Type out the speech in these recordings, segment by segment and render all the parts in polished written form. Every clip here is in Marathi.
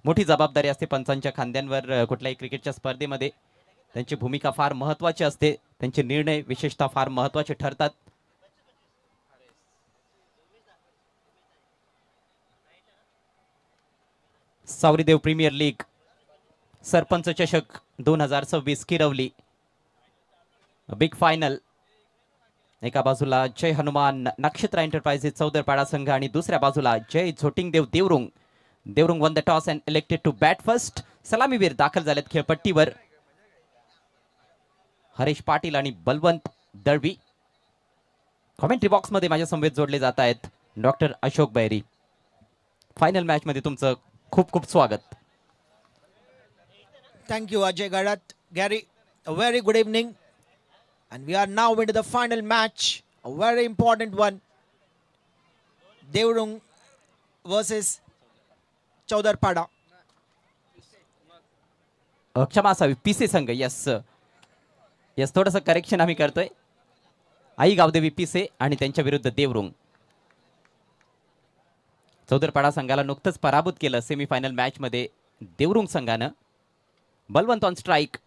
मोठी जबाबदारी असते पंचांच्या खांद्यांवर कुठल्याही क्रिकेटच्या स्पर्धेमध्ये. त्यांची भूमिका फार महत्त्वाची असते, त्यांचे निर्णय विशेषतः फार महत्त्वाचे ठरतात. सावरीदेव प्रीमियर लीग सरपंच चषक 2026 किरवली बिग फायनल. एका बाजूला जय हनुमान नक्षत्र एंटरप्राइजेस चौदरपाडा संघ आणि दुसऱ्या बाजूला Jay Zotingdev Devrung. Devrung won the toss and elected to bat first. सलामीवीर दाखल झालेत खेळपट्टीवर. हरीश पाटील आणि बलवंत दळवी. कॉमेंट्री बॉक्स मध्ये माझ्या समवेत जोडले जात आहेत डॉक्टर अशोक बैरी. फायनल मॅच मध्ये तुमचं खूप खूप स्वागत. Thank you, Ajay Garat. Gary, a very good evening. And we are now into the final match, a very important one. Devrung versus Chaudarpada. क्षमा असावी पीसी संघ. यस थोडंसं करेक्शन आम्ही करतोय. आई गावदेवी पीसे आणि त्यांच्या विरुद्ध देवरुंग. चौदरपाडा संघाला नुकतंच पराभूत केलं सेमीफायनल मॅच मध्ये देवरुंग संघानं. Balwant on strike.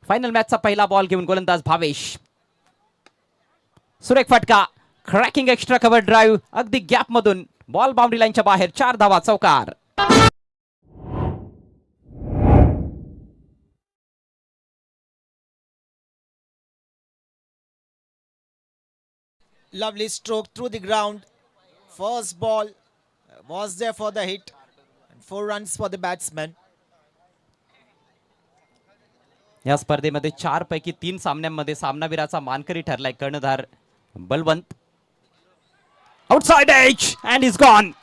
फायनल मॅचचा पहिला बॉल घेऊन गोलंदाज भावेश. सुरेख फटका. क्रॅकिंग एक्स्ट्रा कव्हर ड्राईव्ह अगदी गॅप मधून बॉल बाउंड्री लाईनच्या बाहेर. 4 धावा चौकार. Lovely stroke through the ground. First ball was there for the hit. And 4 runs for the batsman. या स्पर्धेमध्ये 4 पैकी 3 सामन्यांमध्ये सामनावीराचा मानकरी ठरलाय कर्णधार Balwant. Outside edge and is gone.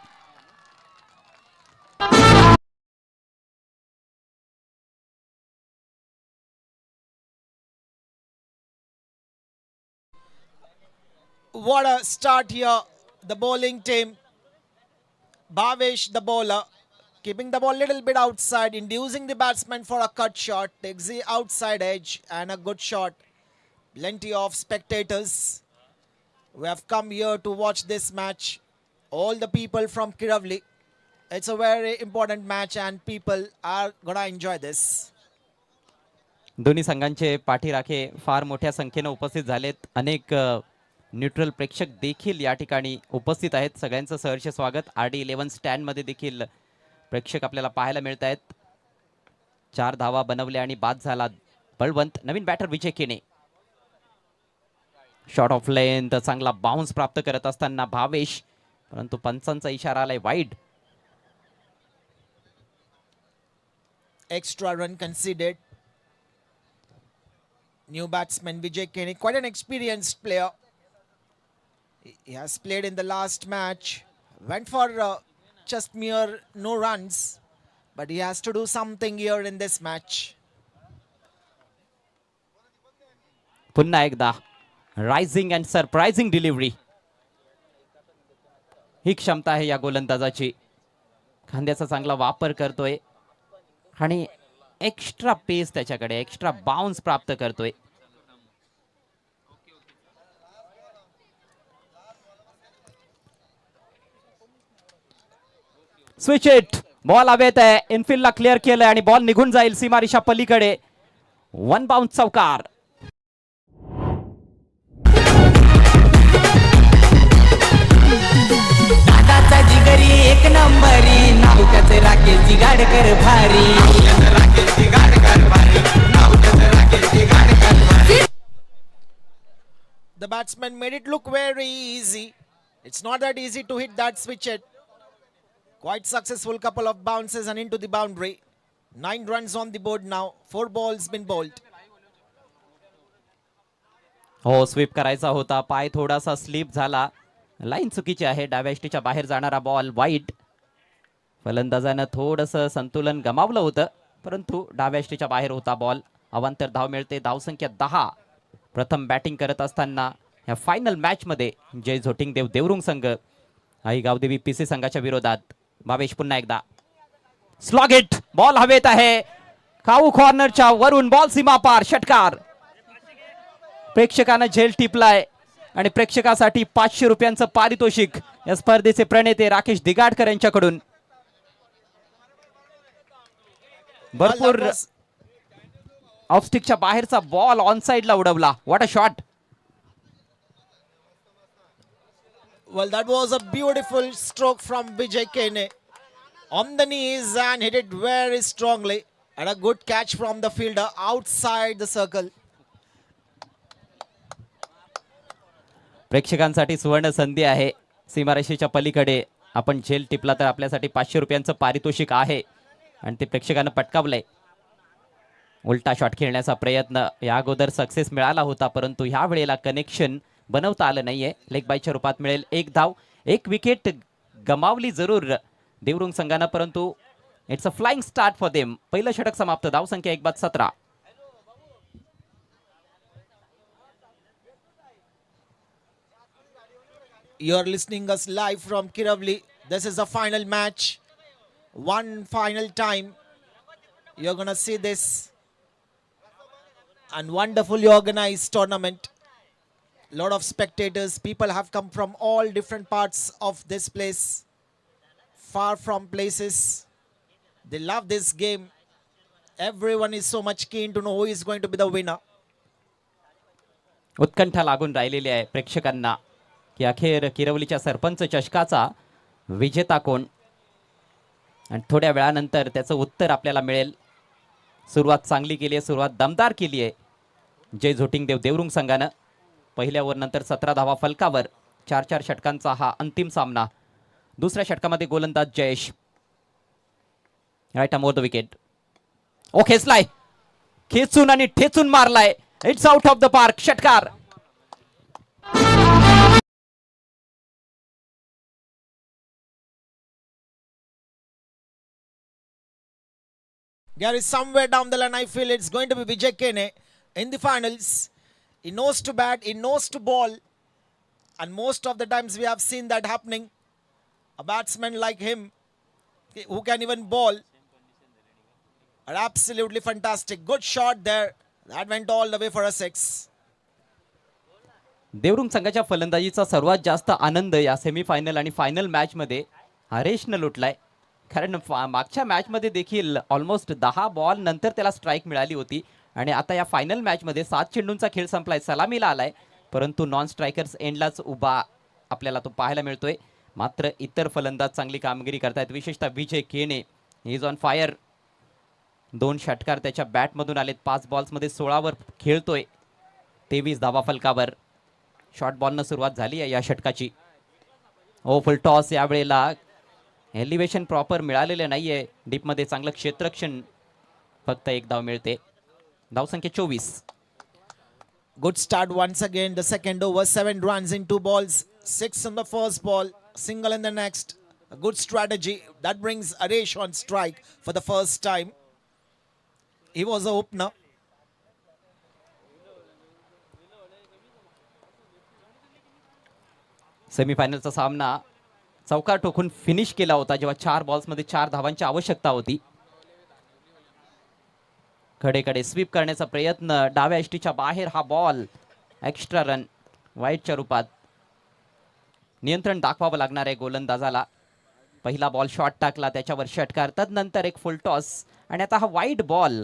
What a start here. The bowling team. Bhavesh, the bowler, keeping the ball a little bit outside, inducing the batsman for a cut shot. Takes the outside edge and a good shot. Plenty of spectators who have come here to watch this match. All the people from Kiravli. It's a very important match and people are gonna enjoy this. दोन्ही संघांचे पाठीराखे फार मोठ्या संख्येने उपस्थित झालेत. अनेक न्यूट्रल प्रेक्षक देखील या ठिकाणी उपस्थित आहेत. सगळ्यांचं सहर्ष स्वागत. RD11 स्टँड मध्ये देखील प्रेक्षक आपल्याला पाहायला मिळत आहेत. 4 धावा बनवल्या आणि बाद झाला बलवंत. नवीन बॅटर विजय केने. शॉट ऑफ लेंथ चांगला बाउन्स प्राप्त करत असताना भावेश, परंतु पंचांचा इशारा आलाय wide. Extra run conceded. New batsman Vijay Kene, quite an experienced player. He has played in the last match. Went for just mere no runs, but he has to do something here in this match. पुन्हा एकदा रायझिंग अँड सरप्राइझिंग डिलिव्हरी. ही क्षमता आहे या गोलंदाजाची. खांद्याचा चांगला वापर करतोय आणि एक्स्ट्रा पेस त्याच्याकडे, एक्स्ट्रा बाउन्स प्राप्त करतोय. Switch it. बॉल हवेत आहे. इनफिल्डला क्लिअर केलंय आणि बॉल निघून जाईल सीमारेषा पलीकडे. 1 बाउन्स चौकार. दादाचा जिगरी एक नंबरी. नाव त्याचे राकेश जिगाडकर भारी. The batsman made it look very easy. It's not that easy to hit that switch it. Quite successful couple of bounces and into the boundary. 9 runs on the board now. 4 balls been bowled. हो, स्वीप करायचा होता. पाय थोडासा स्लिप झाला. लाईन चुकीची आहे. डाव्या यष्टीच्या बाहेर जाणारा बॉल वाईड. फलंदाजानं थोडंसं संतुलन गमावलं होतं, परंतु डाव्या यष्टीच्या बाहेर होता बॉल. अवांतर धाव मिळते. धावसंख्या 10. प्रथम बॅटिंग करत असताना या फायनल मॅच मध्ये जय झोटिंगदेव देवरुंग संघ आई गावदेवी पीसी संघाच्या विरोधात. भावेश पुन्हा एकदा स्लॉग हिट. बॉल हवेत आहे. काऊ कॉर्नरच्या वरून बॉल सीमा पार. षटकार. प्रेक्षकांना झेल टिपलाय आणि प्रेक्षकासाठी 500 रुपयांचं पारितोषिक या स्पर्धेचे प्रणेते राकेश दिगाडकर यांच्याकडून. भरपूर that was- ऑफ स्टिकच्या बाहेरचा बॉल ऑन साइडला उडवला. What a shot. Well, that was a beautiful stroke from Vijay Kane on the knees and hit it very strongly. And a good catch from the fielder outside the circle. प्रेक्षकांसाठी सुवर्ण संधी आहे. सीमारेषेच्या पलीकडे आपण झेल टिपला तर आपल्यासाठी 500 रुपयांचं पारितोषिक आहे आणि ते प्रेक्षकांना पटकावलंय. उलटा शॉट खेळण्याचा प्रयत्न या अगोदर सक्सेस मिळाला होता, परंतु ह्या वेळेला कनेक्शन बनवता आलं नाहीये. लेग बायच्या रूपात मिळेल 1 धाव. 1 विकेट गमावली जरूर देवरुंग संघानं, परंतु it's a flying start for them. पहिलं षटक समाप्त. धाव संख्या 1/17. You're listening us live from Kiravli. This is the final match. One final time. You're gonna see this. And wonderfully organized tournament. Lot of spectators. People have come from all different parts of this place. Far from places. They love this game. Everyone is so much keen to know who is going to be the winner. उत्कंठा लागून राहिलेली आहे प्रेक्षकांना की अखेर किरवलीच्या सरपंच चषकाचा विजेता कोण, आणि थोड्या वेळानंतर त्याचं उत्तर आपल्याला मिळेल. सुरुवात चांगली केली आहे, सुरुवात दमदार केली आहे जय झोटिंगदेव देवरुंग संघानं. पहिल्या ओव्हरनंतर 17 धावा फलकावर. 4-4 षटकांचा हा अंतिम सामना. दुसऱ्या षटकामध्ये गोलंदाज Jayesh right arm over the wicket. ओ खेचलाय, खेचून आणि ठेचून मारलाय. It's out of the park. षटकार. Gary, somewhere down the line, I feel it's going to be Vijay Kane in the finals. He knows to bat, he knows to ball. And most of the times we have seen that happening. A batsman like him, who can even bowl, are absolutely fantastic. Good shot there. That went all the way for a 6. Devrung संघाच्या फलंदाजीचा सर्वात जास्त आनंद या सेमीफायनल आणि फायनल मॅच मध्ये हरेशनं लुटलाय. कारण मागच्या मॅच मध्ये देखील ऑलमोस्ट 10 बॉल नंतर त्याला स्ट्राईक मिळाली होती आणि आता या फायनल मॅच मध्ये 7 चेंडूंचा खेळ संपलाय, सलामीला आलाय, परंतु नॉन स्ट्रायकर्स एंडलाच उभा आपल्याला तो पाहायला मिळतोय. मात्र इतर फलंदाज चांगली कामगिरी करतायत, विशेषतः विजय केने इज ऑन फायर. 2 षटकार त्याच्या बॅटमधून आलेत. 5 बॉल्समध्ये 16 वर खेळतोय. 23 धावा फलकावर. शॉर्ट बॉलनं सुरुवात झाली आहे या षटकाची. ओ फुल टॉस. यावेळेला एलिव्हेशन प्रॉपर मिळालेलं नाहीये. डीपमध्ये चांगलं क्षेत्ररक्षण. फक्त 1 धाव मिळते. धावसंख्या 24. Good start once again. The second over, 7 runs in 2 balls. 6 on the first ball, single in the next. A good strategy. That brings Aresh on strike for the first time. He was a opener. सेमीफायनलचा सामना चौकार ठोकून फिनिश केला होता जेव्हा 4 बॉल्समध्ये 4 धावांची आवश्यकता होती. कडेकडे स्वीप करण्याचा प्रयत्न. डाव्या एष्टीच्या बाहेर हा बॉल. एक्स्ट्रा रन वाईटच्या रूपात. नियंत्रण दाखवावं लागणार आहे गोलंदाजाला. पहिला बॉल शॉट टाकला, त्याच्यावर षटकार, तदनंतर एक फुल टॉस आणि आता हा वाईट बॉल.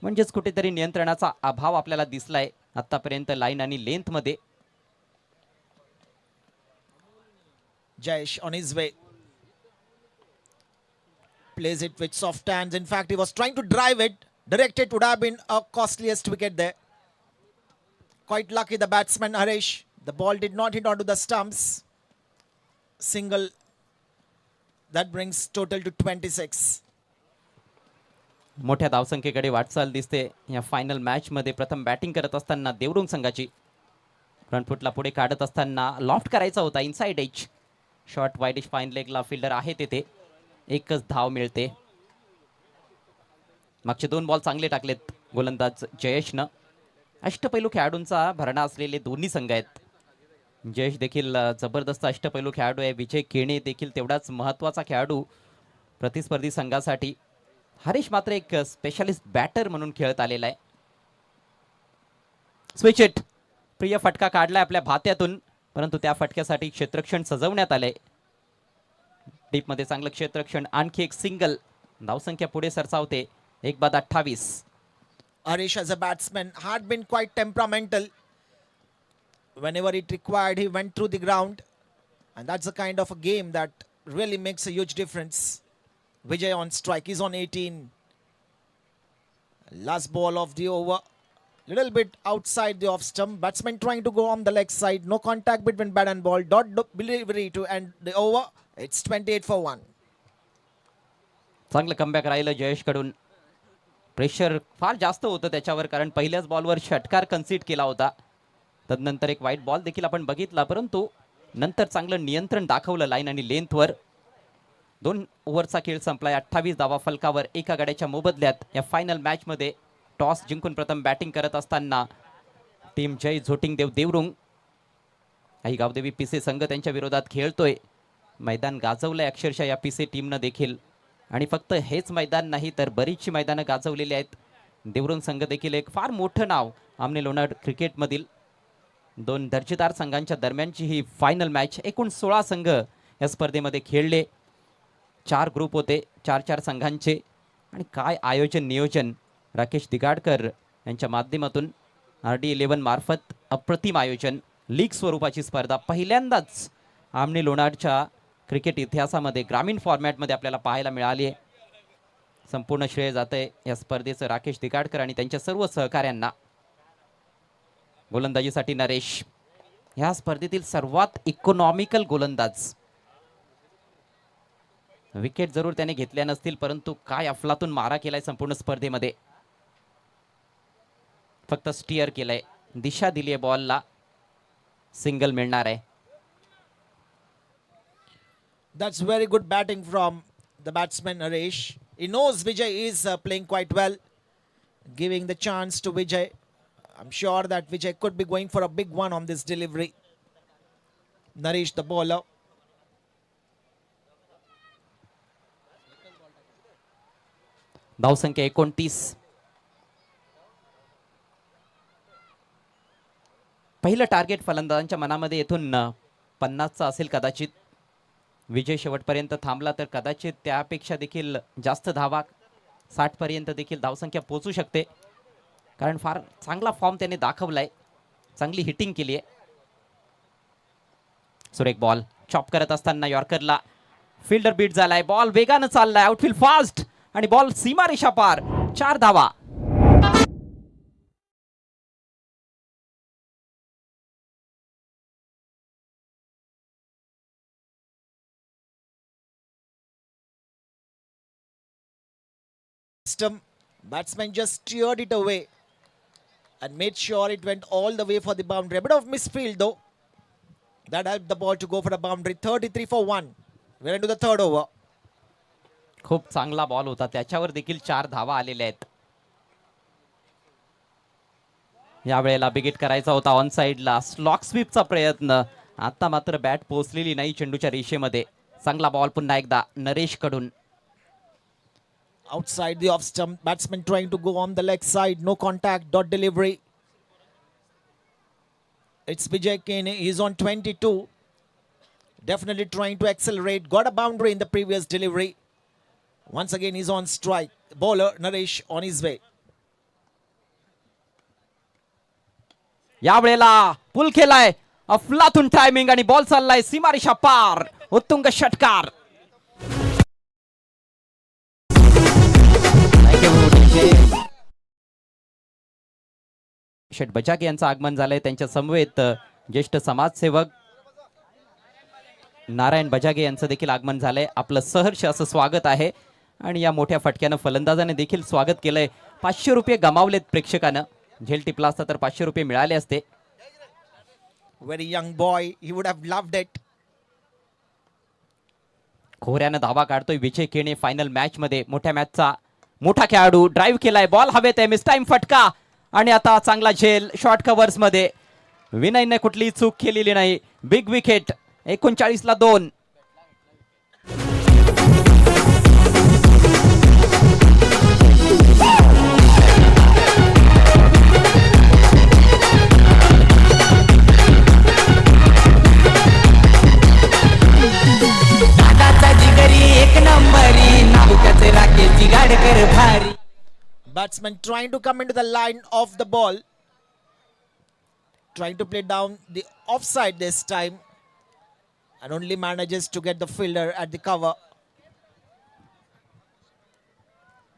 म्हणजेच कुठेतरी नियंत्रणाचा अभाव आपल्याला दिसलाय आतापर्यंत लाईन आणि लेंथ मध्ये. Jayesh on his way. Plays it with soft hands. In fact, he was trying to drive it. Directed would have been a costliest wicket there. Quite lucky the batsman Harish. The ball did not hit onto the stumps. Single. That brings total to 26. मोठ्या धावसंख्येकडे वाटचाल दिसते या फायनल मॅच मध्ये. प्रथम बॅटिंग करत असताना देवरुंग संघाची. फ्रंट फुटला पुढे काढत असताना लॉफ्ट करायचा होता. Inside edge. Short widish fine लेगला फिल्डर आहे तेथे. 1च धाव मिळते. मागचे 2 बॉल चांगले टाकलेत गोलंदाज जयेशनं. अष्टपैलू खेळाडूंचा भरणा असलेले दोन्ही संघ आहेत. जयेश देखील जबरदस्त अष्टपैलू खेळाडू आहे. विजय केणे देखील तेवढाच महत्त्वाचा खेळाडू प्रतिस्पर्धी संघासाठी. हरीश मात्र एक स्पेशलिस्ट बॅटर म्हणून खेळत आलेला आहे. Switch it. प्रिय फटका काढलाय आपल्या भात्यातून, परंतु त्या फटक्यासाठी क्षेत्ररक्षण सजवण्यात आलंय. डीपमध्ये चांगलं क्षेत्ररक्षण. आणखी एक सिंगल. धावसंख्या पुढे सरसावते. एक बाद 28. Harish as a batsman had been quite temperamental. Whenever it required, he went through the ground. And that's the kind of a game that really makes a huge difference. Vijay on strike. He's on 18. Last ball of the over. Little bit outside the off stump. Batsman trying to go on the leg side. No contact between bat and ball. Dot delivery to end the over. It's 28 for 1. चांगलं कमबॅक राहिलं जयेशकडून. प्रेशर फार जास्त होतं त्याच्यावर, कारण पहिल्याच बॉलवर षटकार कन्सीड केला होता. तदनंतर एक वाईट बॉल देखील आपण बघितला, परंतु नंतर चांगलं नियंत्रण दाखवलं लाईन आणि लेंथवर. 2 ओव्हरचा खेळ संपलाय. 28 धावा फलकावर एका गड्याच्या मोबदल्यात. या फायनल मॅचमध्ये टॉस जिंकून प्रथम बॅटिंग करत असताना टीम जय झोटिंग देव देवरुंग आई गावदेवी पिसे संघ त्यांच्या विरोधात खेळतोय. मैदान गाजवलंय अक्षरशः या पिसे टीमनं देखील, आणि फक्त हेच मैदान नाही तर बरीचशी मैदानं गाजवलेली आहेत. देवरुंग संघ देखील एक फार मोठं नाव आमने लोणार क्रिकेटमधील. 2 दर्जेदार संघांच्या दरम्यानची ही फायनल मॅच. एकूण 16 संघ या स्पर्धेमध्ये खेळले. 4 ग्रुप होते 4 संघांचे. आणि काय आयोजन नियोजन राकेश दिगाडकर यांच्या माध्यमातून RD11 मार्फत अप्रतिम आयोजन. लीग स्वरूपाची स्पर्धा पहिल्यांदाच आमने लोणारच्या क्रिकेट इतिहासामध्ये ग्रामीण फॉर्मॅटमध्ये आपल्याला पाहायला मिळाली आहे. संपूर्ण श्रेय जाते या स्पर्धेचं राकेश दिगाडकर आणि त्यांच्या सर्व सहकाऱ्यांना. गोलंदाजीसाठी नरेश, ह्या स्पर्धेतील सर्वात इकॉनॉमिकल गोलंदाज. विकेट जरूर त्याने घेतल्या नसतील, परंतु काय अफलातून मारा केलाय संपूर्ण स्पर्धेमध्ये. फक्त स्टिअर केलंय, दिशा दिली आहे बॉलला. सिंगल मिळणार आहे. That's very good batting from the batsman Harish. He knows Vijay is playing quite well. Giving the chance to Vijay. I'm sure that Vijay could be going for a big one on this delivery. Naresh the bowler. धावसंख्या 29. पहिलं टार्गेट फलंदाजांच्या मनामध्ये येथून 50चा असेल कदाचित. विजय शेवटपर्यंत थांबला तर कदाचित त्यापेक्षा देखील जास्त धावा 60 पर्यंत देखील धावसंख्या पोहोचू शकते, कारण फार चांगला फॉर्म त्याने दाखवलाय. चांगली हिटिंग केली आहे. सुरेख बॉल चॉप करत असताना यॉर्करला फिल्डर बीट झालाय. बॉल वेगानं चाललाय. आउटफील्ड फास्ट आणि बॉल सीमारेषा पार. 4 धावा. Batsman just steered it away and made sure it went all the way for the boundary. A bit of misfield though. That helped the ball to go for the boundary. 33 for 1. We're into the 3rd over. खूप चांगला बॉल होता, त्याच्यावर देखील 4 धावा आलेल्या आहेत. यावेळेला बिगिट करायचा होता ऑन साइडला. स्लॉक स्वीपचा प्रयत्न. आता मात्र बॅट पोहोचलेली नाही चेंडूच्या रेषेमध्ये. चांगला बॉल पुन्हा एकदा नरेश कडून. Outside the off stump, batsman trying to go on the leg side. No contact, dot delivery. It's Vijay Kane. He's on 22. Definitely trying to accelerate. Got a boundary in the previous delivery. Once again, he's on strike. Bowler Naresh on his way. यावेळेला पुल केलाय. अफलातून टायमिंग आणि बॉल चाललाय सीमारेषा पार. उत्तुंग षटकार. शेठ बजागे यांचं आगमन झालंय. त्यांच्या समवेत ज्येष्ठ समाजसेवक नारायण बजागे यांचं देखील आगमन झालंय. आपलं सहर्ष असं स्वागत आहे. आणि या मोठ्या फटक्यानं फलंदाजाने देखील स्वागत केलंय. 500 रुपये गमावलेत प्रेक्षकानं. झेल टिपला असता तर 500 रुपये मिळाले असते. Very young boy. He would have loved it. खोऱ्यानं धावा काढतोय विजय केणे फायनल मॅच मध्ये. मोठ्या मॅचचा मोठा खेळाडू. ड्राईव्ह केलाय. बॉल हवेत आहे. मिस टाइम फटका. आणि आता चांगला झेल शॉर्ट कव्हर्स मध्ये. विनयने कुठलीही चूक केलेली नाही. Big wicket. 39ला 2. दादाचा जिगरी 1 नंबरी. नाव त्याचे राकेश दिगाडकर भारी. Batsman trying to come into the line of the ball. Trying to play down the offside this time. And only manages to get the fielder at the cover.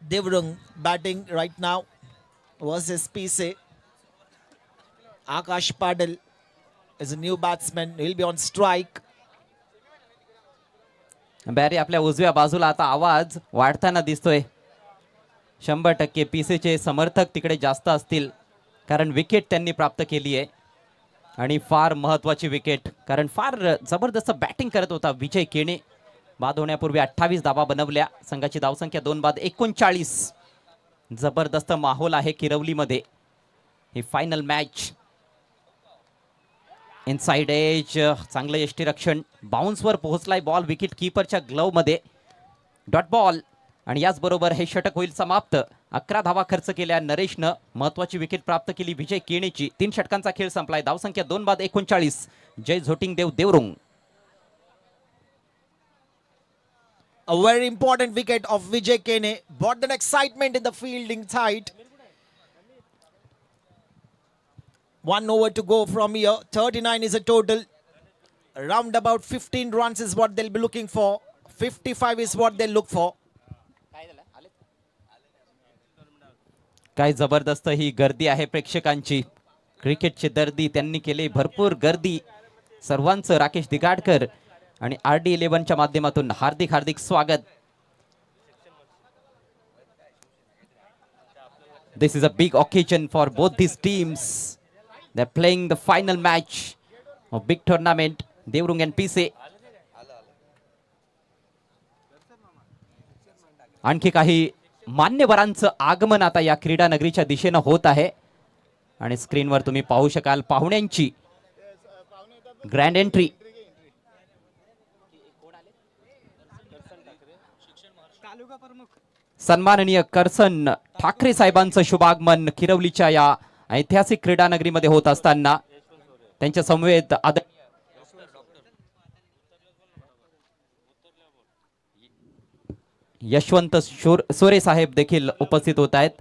Devrung batting right now versus PC. Akash Padel is a new batsman. He'll be on strike. Barry आपल्या उजव्या बाजूला आता आवाज वाढताना दिसतोय. 100% पीसीचे समर्थक तिकडे जास्त असतील, कारण विकेट त्यांनी प्राप्त केली आहे आणि फार महत्त्वाची विकेट, कारण फार जबरदस्त बॅटिंग करत होता विजय केणे. बाद होण्यापूर्वी 28 धावा बनवल्या. संघाची धावसंख्या 2 बाद 39. जबरदस्त माहोल आहे किरवलीमध्ये. ही फायनल मॅच. इनसाइड एज, चांगलं यष्टीरक्षण. बाउन्सवर पोहोचलाय बॉल विकेट कीपरच्या ग्लव मध्ये. डॉट बॉल आणि याचबरोबर हे षटक होईल समाप्त. 11 धावा खर्च केल्या नरेशनं. महत्वाची विकेट प्राप्त केली विजय केणेची. 3 षटकांचा खेळ संपलाय. धावसंख्या 2 बाद 39. जय झोटिंग देव Devrung. A very important wicket of Vijay Kene brought an excitement in the fielding side. 1 over to go from here. 39 is a total. Around about 15 runs is what they'll be looking for. 55 is what they'll look for. काय जबरदस्त ही गर्दी आहे प्रेक्षकांची. क्रिकेटची दर्दी त्यांनी केली. भरपूर गर्दी. सर्वांचं राकेश दिगाडकर आणि RD11च्या माध्यमातून हार्दिक हार्दिक स्वागत. This is a big occasion for both these teams. They're playing the final match of big tournament. Devrung and PC. आणखी काही मान्यवरांचं आगमन आता या क्रीडा नगरीच्या दिशेनं होत आहे आणि स्क्रीनवर तुम्ही पाहू शकाल पाहुण्यांची ग्रँड एंट्री. सन्माननीय करसन ठाकरे साहेबांचं शुभागमन किरवलीच्या या ऐतिहासिक क्रीडा नगरीमध्ये होत असताना त्यांच्या समवेत यशवंत सोरे साहेब देखील उपस्थित होत आहेत.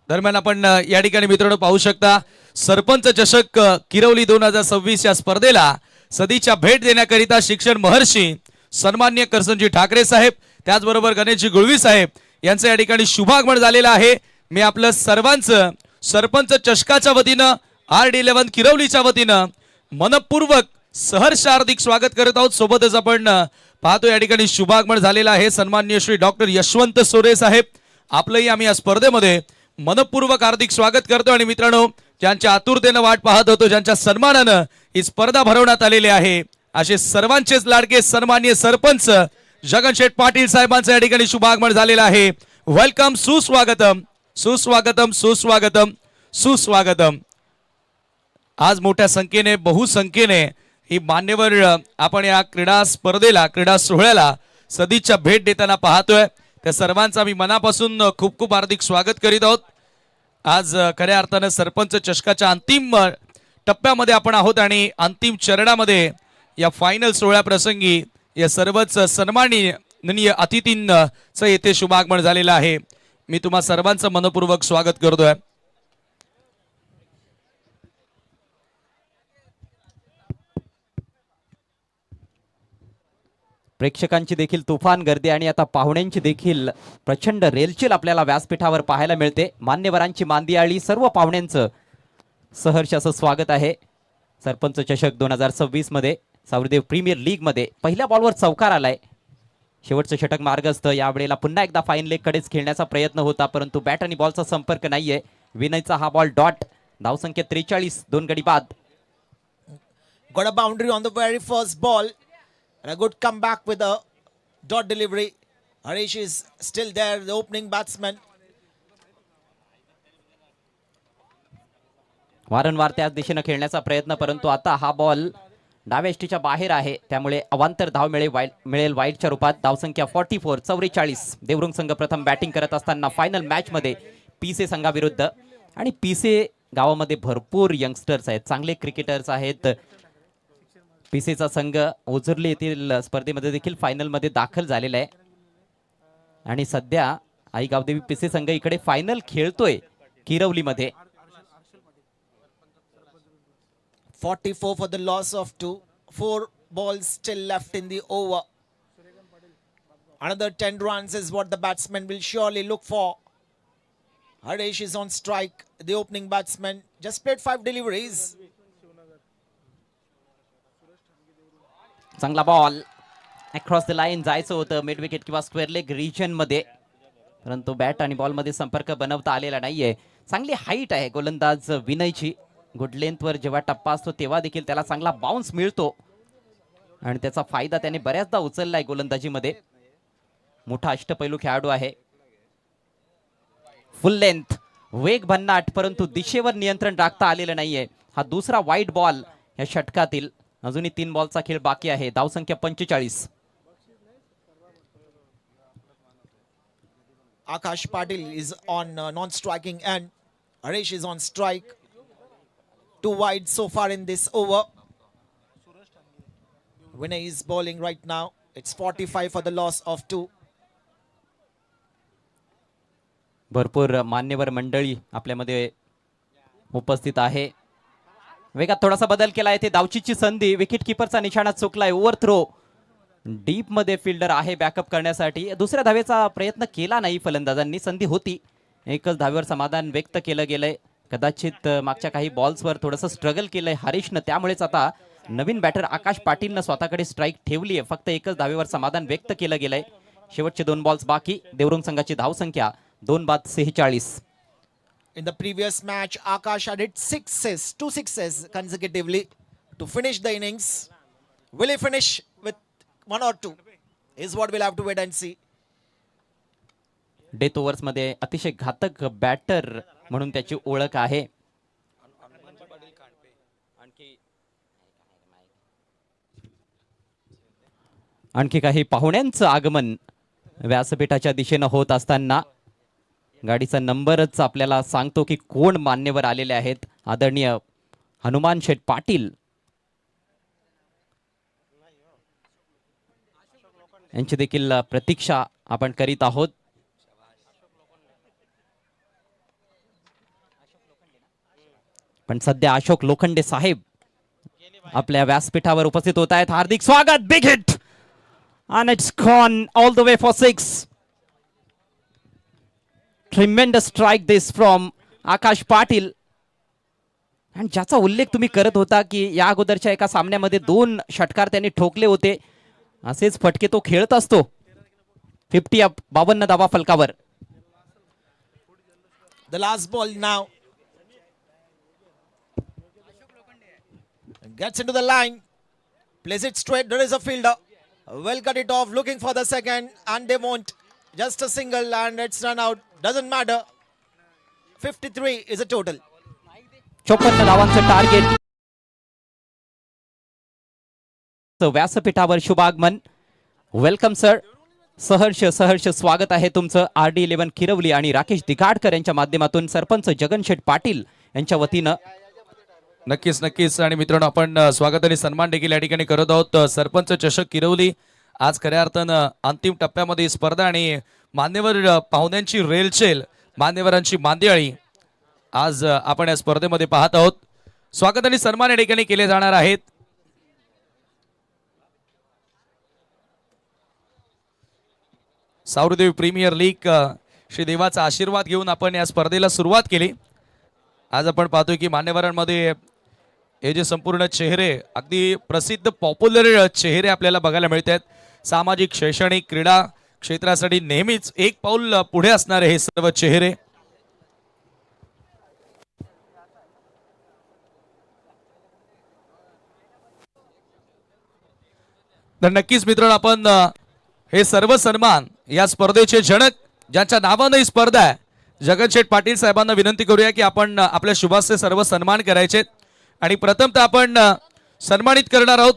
दरम्यान आपण या ठिकाणी मित्रांनो पाहू शकता सरपंच चषक किरवली 2026 या स्पर्धेला सदीच्या भेट देण्याकरिता शिक्षण महर्षी सन्माननीय करसनजी ठाकरे साहेब, त्याचबरोबर गणेशजी गुळवी साहेब यांचं या ठिकाणी शुभागमन झालेलं आहे. मी आपलं सर्वांचं सरपंच चषकाच्या वतीनं RD11 किरवलीच्या वतीनं मनपूर्वक सहर्ष हार्दिक स्वागत करत आहोत. सोबतच आपण पाहतो या ठिकाणी शुभागमन झालेलं आहे सन्माननीय श्री डॉक्टर यशवंत सोरे साहेब. आपलंही आम्ही या स्पर्धेमध्ये मनपूर्वक हार्दिक स्वागत करतो. आणि मित्रांनो, ज्यांच्या आतुरतेनं वाट पाहत होतो, ज्यांच्या सन्मानानं ही स्पर्धा भरवण्यात आलेली आहे, असे सर्वांचेच लाडके सन्माननीय सरपंच जगनशेठ पाटील साहेबांचं या ठिकाणी शुभागमन झालेलं आहे. वेलकम, सुस्वागतम सुस्वागतम सुस्वागतम सुस्वागतम. आज मोठ्या संख्येने बहुसंख्येने ही मान्यवर आपण या क्रीडा स्पर्धेला क्रीडा सोहळ्याला सदिच्छा भेट देताना पाहतोय. त्या सर्वांचं आम्ही मनापासून खूप खूप हार्दिक स्वागत करीत आहोत. आज खऱ्या अर्थानं सरपंच चषकाच्या अंतिम टप्प्यामध्ये आपण आहोत आणि अंतिम चरणामध्ये या फायनल सोहळ्या प्रसंगी या सर्वच सन्माननीय अतिथींचं येथे शुभागमन झालेलं आहे. मी तुम्हा सर्वांचं मनपूर्वक स्वागत करतोय. प्रेक्षकांची देखील तुफान गर्दी आणि आता पाहुण्यांची देखील प्रचंड रेलचेल आपल्याला व्यासपीठावर पाहायला मिळते. मान्यवरांची मांदियाळी सर्व पाहुण्यांचं सहर्ष असं स्वागत आहे. सरपंच चषक 2026 मध्ये सावरदेव प्रीमियर लीग मध्ये पहिल्या बॉलवर चौकार आलाय. शेवटचं षटक मार्गस्थ. यावेळेला पुन्हा एकदा फाईन लेग कडेच खेळण्याचा प्रयत्न होता, परंतु बॅट आणि बॉलचा संपर्क नाहीये. विनयचा हा बॉल डॉट. धावसंख्या 43. 2 गडी बाद. Got a boundary on the very first ball. And a good comeback with a dot delivery. Harish is still there, the opening batsman. वारंवार त्याच दिशेने खेळण्याचा प्रयत्न, परंतु आता हा बॉल डाव्या यष्टीच्या बाहेर आहे, त्यामुळे अवांतर धाव मिळेल वाईडच्या रूपात. धावसंख्या 44. 44. देवरुंग संघ प्रथम बॅटिंग करत असताना फायनल मॅच मध्ये पीसे संघाविरुद्ध. आणि पीसे गावामध्ये भरपूर यंगस्टर्स आहेत, चांगले क्रिकेटर्स आहेत. पीसीचा संघ ओझरली येथील स्पर्धेमध्ये देखील फायनलमध्ये दाखल झालेला आहे आणि सध्या आई गावदेवी पीसी संघ इकडे फायनल खेळतोय किरवलीमध्ये. 44 for the loss of 2. 4 balls still left in the over. Another 10 runs is what the batsman will surely look for. Harish is on strike. The opening batsman just played 5 deliveries. चांगला बॉल अक्रॉस द लाईन जायचं होतं मिड विकेट किंवा स्क्वेअर लेग रिजन मध्ये, परंतु बॅट आणि बॉल मध्ये संपर्क बनवता आलेला नाहीये. चांगली हाईट आहे गोलंदाज विनयची. गुड लेंथवर जेव्हा टप्पा असतो तेव्हा देखील त्याला चांगला बाउन्स मिळतो आणि त्याचा फायदा त्याने बऱ्याचदा उचललाय गोलंदाजीमध्ये. मोठा अष्टपैलू खेळाडू आहे. फुल लेंथ, वेग भन्नाट, परंतु दिशेवर नियंत्रण राखता आलेलं नाहीये. हा दुसरा वाईट बॉल या षटकातील. अजूनही 3 बॉलचा खेळ बाकी आहे. धावसंख्या 45. Akash Patil is on non-striking end. Harish is on strike. 2 wide so far in this over. Vinay is bowling right now. It's 45 for the loss of 2. भरपूर मान्यवर मंडळी आपल्यामध्ये उपस्थित आहे. वेगात थोडासा बदल केला. येथे धावचीची संधी. विकेट किपरचा निशाणा चुकलाय. Over throw. डीप मध्ये फिल्डर आहे बॅकअप करण्यासाठी. दुसऱ्या धावेचा प्रयत्न केला नाही फलंदाजांनी. संधी होती. एकच धावेवर समाधान व्यक्त केलं गेलंय. कदाचित मागच्या काही बॉल्सवर थोडंसं स्ट्रगल केलंय हरीशनं, त्यामुळेच आता नवीन बॅटर आकाश पाटीलनं स्वतःकडे स्ट्राईक ठेवली आहे. फक्त एकच धावेवर समाधान व्यक्त केलं गेलंय. शेवटचे 2 बॉल्स बाकी. देवरुंग संघाची धावसंख्या 2 बाद 46. In the previous match, Akash had hit 2 sixes consecutively to finish the innings. Will he finish with 1 or 2? Is what we'll have to wait and see. Death overs मध्ये अतिशय घातक बॅटर म्हणून त्याची ओळख आहे. आणखी काही पाहुण्यांचं आगमन व्यासपीठाच्या दिशेनं होत असताना गाडीचा नंबरच आपल्याला सांगतो की कोण मान्यवर आलेले आहेत. आदरणीय हनुमान शेठ पाटील यांची देखील प्रतीक्षा आपण करीत आहोत. पण सध्या अशोक लोखंडे साहेब आपल्या व्यासपीठावर उपस्थित होत आहेत. हार्दिक स्वागत. Big hit and it's gone all the way for 6. Tremendous strike this from आकाश पाटील. आणि ज्याचा उल्लेख तुम्ही करत होता की या अगोदरच्या एका सामन्यामध्ये 2 षटकार त्यांनी ठोकले होते. असेच फटके तो खेळत असतो. 50 अप, 52 धावा फलकावर. The last ball now. Gets into the line. Plays it straight. There is a fielder. Well cut it off. Looking for the second. And they won't. Just a single and it's run out. Doesn't matter. 53 is a total. 54 धावांचं target. व्यासपीठावर शुभागमन. Welcome sir. सहर्ष स्वागत आहे तुमचं. RD11 किरवली आणि राकेश दिगाडकर यांच्या माध्यमातून सरपंच जगनशेठ पाटील यांच्या वतीनं. नक्कीच. आणि मित्रांनो, आपण स्वागत आणि सन्मान देखील या ठिकाणी करत आहोत. सरपंच चषक किरवली आज खऱ्या अर्थानं अंतिम टप्प्यामध्ये स्पर्धा आणि मान्यवर पाहुण्यांची रेलचेल, मान्यवरांची मांदियाळी आज आपण या स्पर्धेमध्ये पाहत आहोत. स्वागत आणि सन्मान या ठिकाणी केले जाणार आहेत. सावरदेवी प्रीमियर लीग श्री देवाचा आशीर्वाद घेऊन आपण या स्पर्धेला सुरुवात केली. आज आपण पाहतोय की मान्यवरांमध्ये हे जे संपूर्ण चेहरे, अगदी प्रसिद्ध पॉप्युलर चेहरे आपल्याला बघायला मिळत आहेत. सामाजिक, शैक्षणिक, क्रीडा क्षेत्रासाठी नेहमीच एक पाऊल पुढे असणारे हे सर्व चेहरे. तर नक्कीच मित्रांनो, आपण हे सर्व सन्मान या स्पर्धेचे जनक, ज्यांच्या नावानं ही स्पर्धा आहे, जगनशेठ पाटील साहेबांना विनंती करूया की आपण आपल्या शुभाचे सर्व सन्मान करायचे. आणि प्रथमतः आपण सन्मानित करणार आहोत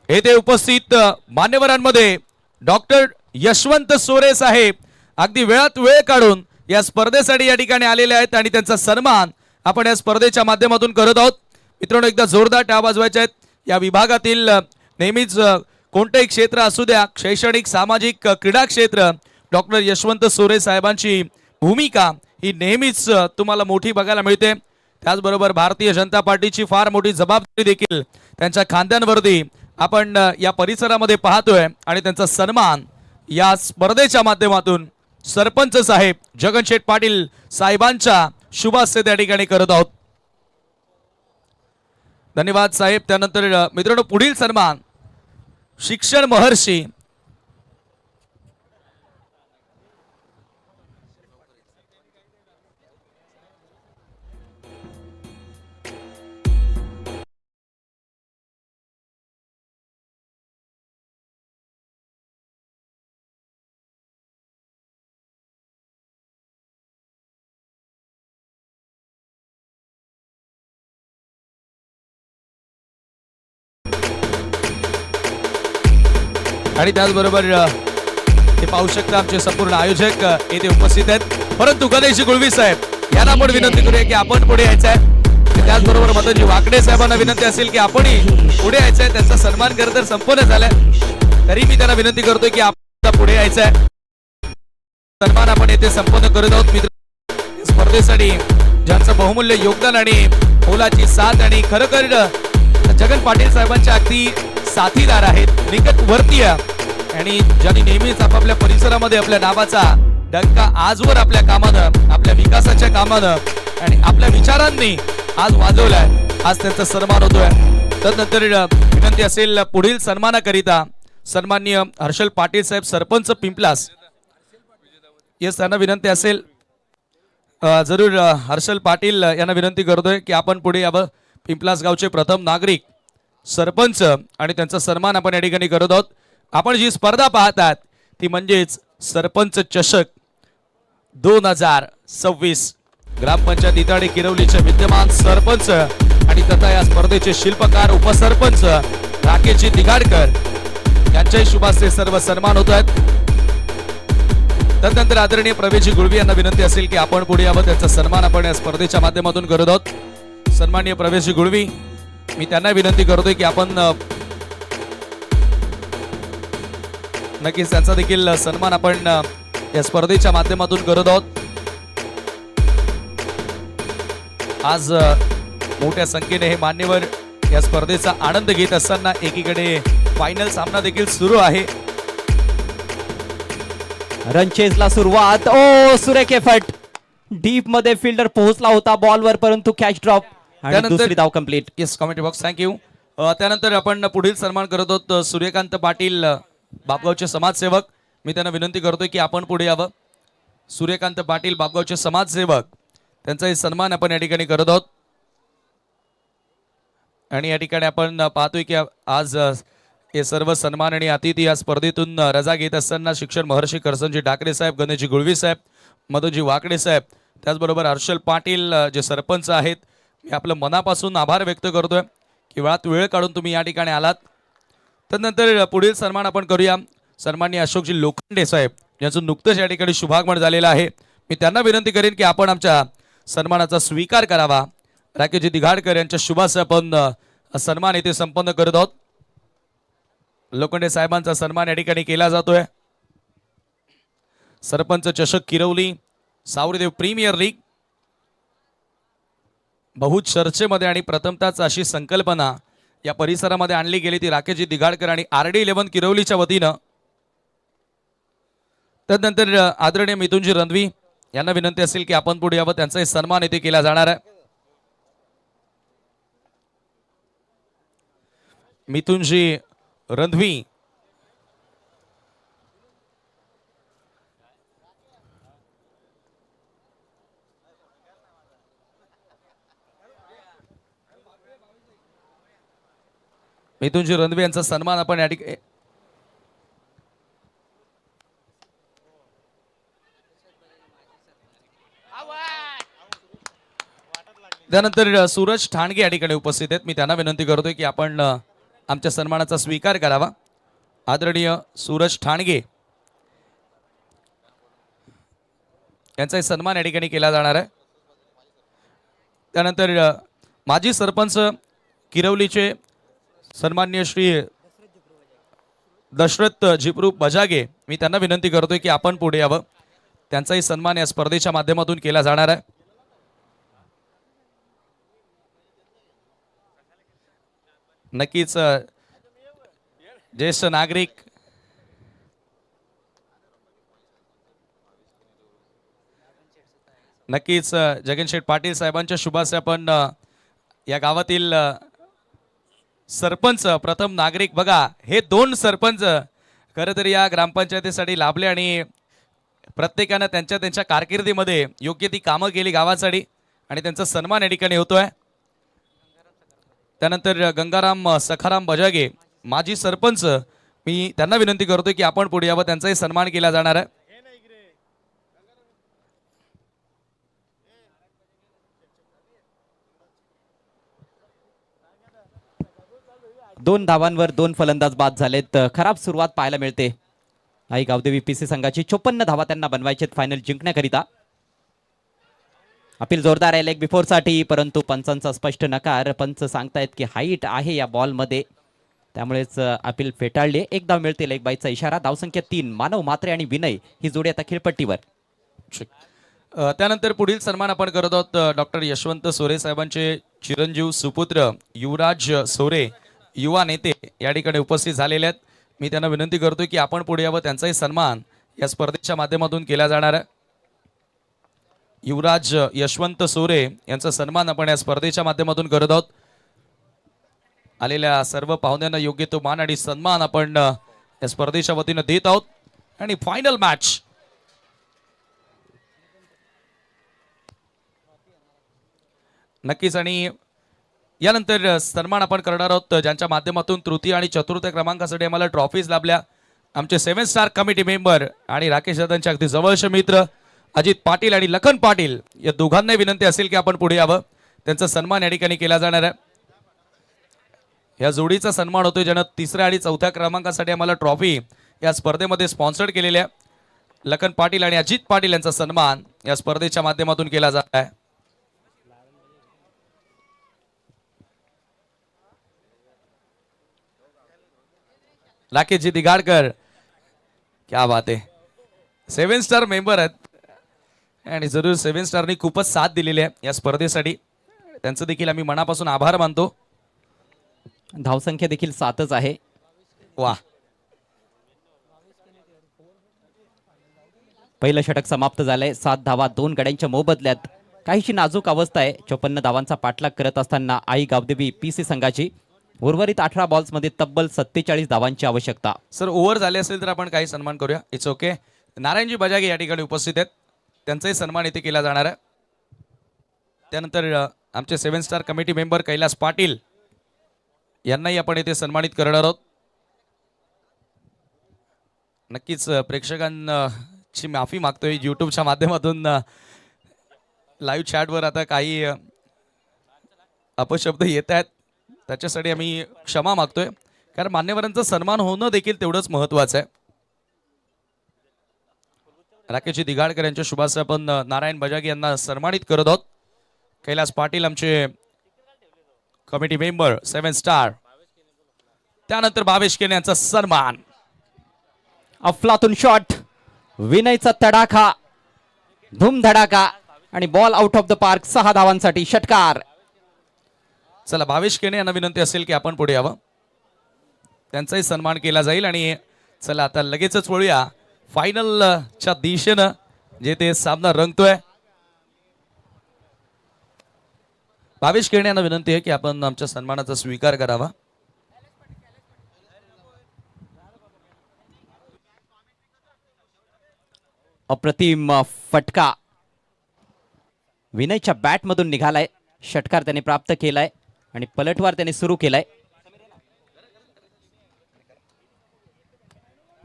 येथे उपस्थित मान्यवरांमध्ये डॉक्टर यशवंत सोरे साहेब. अगदी वेळात वेळ काढून या स्पर्धेसाठी या ठिकाणी आलेले आहेत आणि त्यांचा सन्मान आपण या स्पर्धेच्या माध्यमातून करत आहोत. मित्रांनो, एकदा जोरदार टाळ्या वाजवायच्या आहेत. या विभागातील नेहमीच कोणतेही क्षेत्र असू द्या, शैक्षणिक, सामाजिक, क्रीडा क्षेत्र, डॉक्टर यशवंत सोरे साहेबांची भूमिका ही नेहमीच तुम्हाला मोठी बघायला मिळते. त्याचबरोबर भारतीय जनता पार्टीची फार मोठी जबाबदारी देखील त्यांच्या खांद्यांवरती आपण या परिसरामध्ये पाहतोय आणि त्यांचा सन्मान या स्पर्धेच्या माध्यमातून सरपंच साहेब जगनशेठ पाटील साहेबांच्या शुभ हस्ते त्या ठिकाणी करत आहोत. धन्यवाद साहेब. त्यानंतर मित्रांनो, पुढील सन्मान शिक्षण महर्षी आणि त्याचबरोबर हे पाहू शकता आमचे संपूर्ण आयोजक येथे उपस्थित आहेत. परंतु गणेश गुळवी साहेब यांना आपण विनंती करूया की आपण पुढे यायचं आहे. त्याचबरोबर मदनजी वाकडे साहेबांना विनंती असेल की आपणही पुढे यायचं आहे. त्यांचा सन्मान करत तर संपन्न झालाय, तरी मी त्यांना विनंती करतोय की आपल्याला पुढे यायचं आहे. सन्मान आपण येथे संपन्न करत आहोत. मित्र, स्पर्धेसाठी ज्यांचं बहुमूल्य योगदान आणि मोलाची साथ आणि खरोखर जगन पाटील साहेबांच्या अगदी साथीदार आहेत, निकटवर्तीय, आणि ज्यांनी नेहमीच आपापल्या परिसरामध्ये आपल्या नावाचा डंका आजवर आपल्या कामानं, आपल्या विकासाच्या कामानं आणि आपल्या विचारांनी आज वाजवलाय. आज त्यांचा सन्मान होतोय. त्यानंतर विनंती असेल पुढील सन्मानाकरिता सन्माननीय हर्षल पाटील साहेब सरपंच पिंपलास, येस, त्यांना विनंती असेल जरूर. हर्षल पाटील यांना विनंती करतोय की आपण पुढे यावं. पिंपलास गावचे प्रथम नागरिक सरपंच आणि त्यांचा सन्मान आपण या ठिकाणी करत आहोत. आपण जी स्पर्धा पाहतात ती म्हणजेच सरपंच चषक 2026. ग्रामपंचायत इटाडी किरवलीचे विद्यमान सरपंच आणि तथा या स्पर्धेचे शिल्पकार उपसरपंच राकेशजी दिगाडकर यांच्याही शुभ हस्ते सर्व सन्मान होत आहेत. त्यानंतर आदरणीय प्रवेशजी गुळवी यांना विनंती असेल की आपण पुढे यावं. त्यांचा सन्मान आपण या स्पर्धेच्या माध्यमातून करत आहोत. सन्माननीय प्रवेशजी गुळवी, मी त्यांना विनंती करतोय की आपण नक्कीच त्यांचा देखील सन्मान आपण या स्पर्धेच्या माध्यमातून करत आहोत. आज मोठ्या संख्येने हे मान्यवर या स्पर्धेचा आनंद घेत असताना एकीकडे फायनल सामना देखील सुरू आहे. रनचेजला सुरुवात. ओ, सुरेख एफर्ट. डीप मध्ये फिल्डर पोहोचला होता बॉलवर, परंतु कॅच ड्रॉप आणि दुसरी धाव complete. Yes, comment box, thank you. त्यानंतर आपण पुढील सन्मान करत आहोत सूर्यकांत पाटील बापगावचे समाजसेवक. मी त्यांना विनंती करतोय की आपण पुढे यावं. सूर्यकांत पाटील बापगावचे समाजसेवक, त्यांचाही सन्मान आपण या ठिकाणी करत आहोत. आणि या ठिकाणी आपण पाहतोय की आज हे सर्व सन्मान आणि अतिथी या स्पर्धेतून रजा घेत असताना शिक्षण महर्षी करसनजी ठाकरे साहेब, गणेशजी गुळवी साहेब, मधुजी वाकडे साहेब, त्याचबरोबर हर्षल पाटील जे सरपंच आहेत, मी आपलं मनापासून आभार व्यक्त करतोय की वेळ काढून तुम्ही या ठिकाणी आलात. त्यानंतर पुढील सन्मान आपण करूया. सन्माननीय अशोकजी लोखंडे साहेब, ज्यांचं नुकतंच या ठिकाणी शुभागमन झालेलं आहे. मी त्यांना विनंती करेन की आपण आमच्या सन्मानाचा स्वीकार करावा. राकेशजी दिघाडकर यांच्या शुभास आपण सन्मान येथे संपन्न करत आहोत. लोखंडे साहेबांचा सन्मान या ठिकाणी केला जातोय. सरपंच चषक किरवली सावरीदेव प्रीमियर लीग बहुत चर्चेमध्ये आणि प्रथमताच अशी संकल्पना या परिसरामध्ये आणली गेली ती राकेशजी दिघाडकर आणि RD11 किरवलीच्या वतीनं. त्यानंतर आदरणीय मिथुनजी रणवी यांना विनंती असेल की आपण पुढे यावं. त्यांचाही सन्मान येथे केला जाणार आहे. मिथुनजी रणवी, मिथुनजी रणवी यांचा सन्मान आपण या ठिकाणी. त्यानंतर सूरज ठाणगे या ठिकाणी उपस्थित आहेत. मी त्यांना विनंती करतोय की आपण आमच्या सन्मानाचा स्वीकार करावा. आदरणीय सूरज ठाणगे यांचाही सन्मान या ठिकाणी केला जाणार आहे. त्यानंतर माजी सरपंच किरवलीचे सन्माननीय श्री दशरथ झिपरू बजागे, मी त्यांना विनंती करतोय की आपण पुढे यावं. त्यांचाही सन्मान या स्पर्धेच्या माध्यमातून केला जाणार आहे. नक्कीच ज्येष्ठ नागरिक नक्कीच जगनशेठ पाटील साहेबांच्या शुभाशय पण या गावातील सरपंच प्रथम नागरिक बघा, हे 2 सरपंच खरं तर या ग्रामपंचायतीसाठी लाभले आणि प्रत्येकानं त्यांच्या त्यांच्या कारकिर्दीमध्ये योग्य ती कामं केली गावासाठी आणि त्यांचा सन्मान या ठिकाणी होतोय. त्यानंतर गंगाराम सखाराम बजागे माजी सरपंच, मी त्यांना विनंती करतोय की आपण पुढे यावं. त्यांचाही सन्मान केला जाणार आहे. दोन धावांवर 2 फलंदाज बाद झालेत. खराब सुरुवात पाहायला मिळते आई गावदेवी पीसी संघाची. 54 धावा त्यांना बनवायचे फायनल जिंकण्याकरिता. अपील जोरदार आहे लेग बिफोर साठी, परंतु पंचांचा स्पष्ट नकार. पंच सांगतायत की हाईट आहे या बॉल मध्ये, त्यामुळेच अपील फेटाळले. 1 धाव मिळते लेग बाईचा इशारा. धावसंख्या 3. मानव मात्रे आणि विनय ही जोडी आता खेळपट्टीवर. त्यानंतर पुढील सन्मान आपण करत आहोत डॉक्टर यशवंत सोरे साहेबांचे चिरंजीव सुपुत्र युवराज सोरे युवा नेते या ठिकाणी उपस्थित झालेले आहेत. मी त्यांना विनंती करतोय की आपण पुढे यावं. त्यांचाही सन्मान या स्पर्धेच्या माध्यमातून केला जाणार आहे. युवराज यशवंत सोरे यांचा सन्मान आपण या स्पर्धेच्या माध्यमातून करत आहोत. आलेल्या सर्व पाहुण्यांना योग्य तो मान आणि सन्मान आपण या स्पर्धेच्या वतीनं देत आहोत. आणि फायनल मॅच नक्कीच. आणि यानंतर सन्मान आपण करणार आहोत ज्यांच्या माध्यमातून तृतीय आणि चतुर्थ क्रमांकासाठी आम्हाला ट्रॉफीज लाभल्या. आमचे 7 स्टार कमिटी मेंबर आणि राकेश दादांचे अगदी जवळचे मित्र अजित पाटील आणि लखन पाटील या दोघांनाही विनंती असेल की आपण पुढे यावं. त्यांचा सन्मान या ठिकाणी केला जाणार आहे. या जोडीचा सन्मान होतोय ज्यानं 3ऱ्या आणि 4थ्या क्रमांकासाठी आम्हाला ट्रॉफी या स्पर्धेमध्ये स्पॉन्सर्ड केलेल्या लखन पाटील आणि अजित पाटील यांचा सन्मान या स्पर्धेच्या माध्यमातून केला जात आहे. राकेशजी दिगाडकर, क्या बात आहे. 7 स्टार मेंबर आहेत आणि जरूर 7 स्टारनी खूपच साथ दिलेली आहे या स्पर्धेसाठी. त्यांचं देखील आम्ही मनापासून आभार मानतो. धावसंख्या देखील 7च आहे. वा, पहिलं षटक समाप्त झालंय. 7 धावा 2 गड्यांच्या मोबदल्यात. काहीशी नाजूक अवस्था आहे 54 धावांचा पाठलाग करत असताना आई गावदेवी पीसी संघाची. उर्वरित 18 बॉल्समध्ये तब्बल 47 धावांची आवश्यकता. सर ओव्हर झाले असेल तर आपण काही सन्मान करूया. It's okay. नारायणजी बजागे या ठिकाणी उपस्थित आहेत. त्यांचाही सन्मान इथे केला जाणार आहे. त्यानंतर आमचे 7 star committee member Kailas Patil यांनाही आपण इथे सन्मानित करणार आहोत. नक्कीच प्रेक्षकांची माफी मागतोय. यूट्यूबच्या माध्यमातून लाईव्ह चॅटवर आता काही अपशब्द येत आहेत, त्याच्यासाठी आम्ही क्षमा मागतोय. कारण मान्यवरांचा सन्मान होणं देखील तेवढंच महत्वाचं आहे. राकेशजी दिगाडकर यांच्या शुभाशय आपण नारायण बजागे यांना सन्मानित करत आहोत. कैलास पाटील आमचे कमिटी मेंबर 7 स्टार. त्यानंतर भावेश केने यांचा सन्मान. अफलातून शॉट, विनयचा तडाखा, धूमधडाका आणि ball out of the park. 6 धावांसाठी षटकार. चला, भावेश केने यांना विनंती असेल की आपण पुढे यावं. त्यांचाही सन्मान केला जाईल. आणि चला आता लगेचच वळूया फायनलच्या दिशेनं जे ते सामना रंगतोय. भावेश केने यांना विनंती आहे की आपण आमच्या सन्मानाचा स्वीकार करावा. अप्रतिम फटका विनयच्या बॅट मधून निघालाय. षटकार त्याने प्राप्त केलाय आणि पलटवार त्याने सुरू केलाय.